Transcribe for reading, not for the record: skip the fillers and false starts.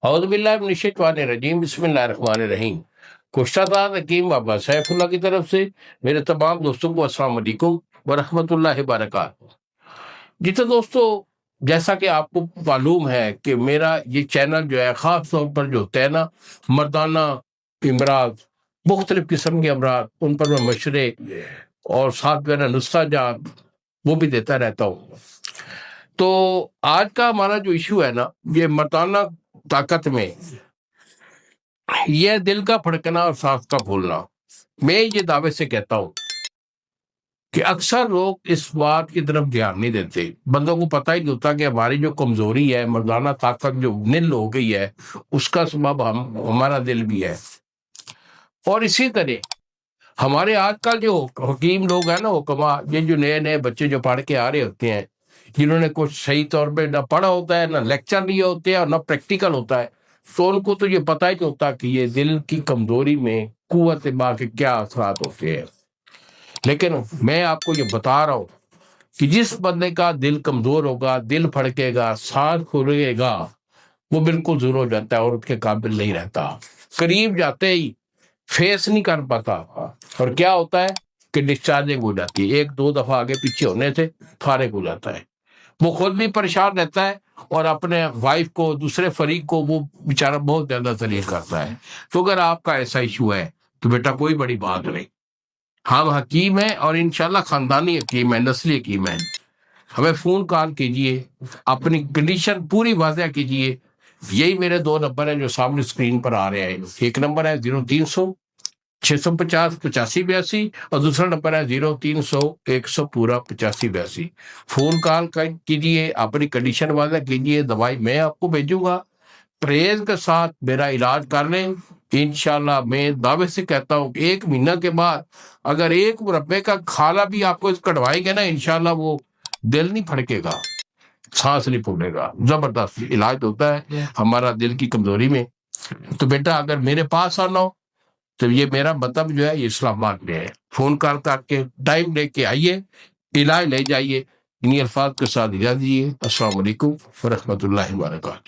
اعوذ باللہ من الشیطان الرجیم، بسم اللہ الرحمن الرحیم۔ کشتہ دار حکیم بابا سیف اللہ کی طرف سے میرے تمام دوستوں کو السلام علیکم ورحمۃ اللہ وبرکاتہ۔ جی تو دوستو، جیسا کہ آپ کو معلوم ہے کہ میرا یہ چینل جو ہے خاص طور پر جو ہوتا ہے نا، مردانہ امراض، مختلف قسم کے امراض، ان پر میں مشورے اور ساتھ میرا نسخہ جات وہ بھی دیتا رہتا ہوں۔ تو آج کا ہمارا جو ایشو ہے نا، یہ مردانہ طاقت میں یہ دل کا پھڑکنا اور سانس کا پھولنا۔ میں یہ دعوے سے کہتا ہوں کہ اکثر لوگ اس بات کی طرف دھیان نہیں دیتے، بندوں کو پتہ ہی نہیں ہوتا کہ ہماری جو کمزوری ہے، مردانہ طاقت جو نل ہو گئی ہے، اس کا سبب ہمارا دل بھی ہے۔ اور اسی طرح ہمارے آج کل جو حکیم لوگ ہیں نا، حکما، یہ جو نئے نئے بچے جو پڑھ کے آ رہے ہوتے ہیں، جنہوں نے کچھ صحیح طور پہ نہ پڑھا ہوتا ہے، نہ لیکچر لیے ہوتے ہیں اور نہ پریکٹیکل ہوتا ہے، تو ان کو تو یہ پتہ ہی نہیں ہوتا کہ یہ دل کی کمزوری میں قوت ماں کے کیا اثرات ہوتے ہیں۔ لیکن میں آپ کو یہ بتا رہا ہوں کہ جس بندے کا دل کمزور ہوگا، دل پھڑکے گا، سانس پھولے گا، وہ بالکل زور ہو جاتا ہے اور اس کے قابل نہیں رہتا، قریب جاتے ہی فیس نہیں کر پاتا، اور کیا ہوتا ہے کہ ڈسچارجنگ ہو جاتی ہے، ایک دو دفعہ آگے پیچھے ہونے سے فارغ ہو جاتا ہے۔ وہ خود بھی پریشان رہتا ہے اور اپنے وائف کو، دوسرے فریق کو وہ بیچارہ بہت زیادہ ذلیل کرتا ہے۔ تو اگر آپ کا ایسا ایشو ہے تو بیٹا کوئی بڑی بات نہیں، ہم حکیم ہیں اور انشاءاللہ خاندانی حکیم ہیں، نسلی حکیم ہیں۔ ہمیں فون کال کیجئے، اپنی کنڈیشن پوری واضح کیجئے۔ یہی میرے 2 نمبر ہیں جو سامنے اسکرین پر آ رہے ہیں۔ ایک نمبر ہے 0300-650-8582 اور دوسرا نمبر ہے 0300-100-8582۔ فون کال کیجئے، اپنی کنڈیشن واضح کیجئے، دوائی میں آپ کو بھیجوں گا، پرہیز کے ساتھ میرا علاج کر لیں۔ انشاءاللہ میں دعوے سے کہتا ہوں کہ 1 مہینہ کے بعد اگر 1 مربے کا کھالا بھی آپ کو کٹوائیں گے نا، انشاءاللہ وہ دل نہیں پھڑکے گا، سانس نہیں پھولے گا۔ زبردست علاج ہوتا ہے ہمارا دل کی کمزوری میں۔ تو بیٹا اگر میرے پاس آنا ہو تو یہ میرا مطلب جو ہے یہ اسلام آباد میں ہے، فون کر کے ٹائم لے کے آئیے، علاج لے جائیے۔ انہی الفاظ کے ساتھ اجازت دیجیے۔ السلام علیکم ورحمۃ اللہ وبرکاتہ۔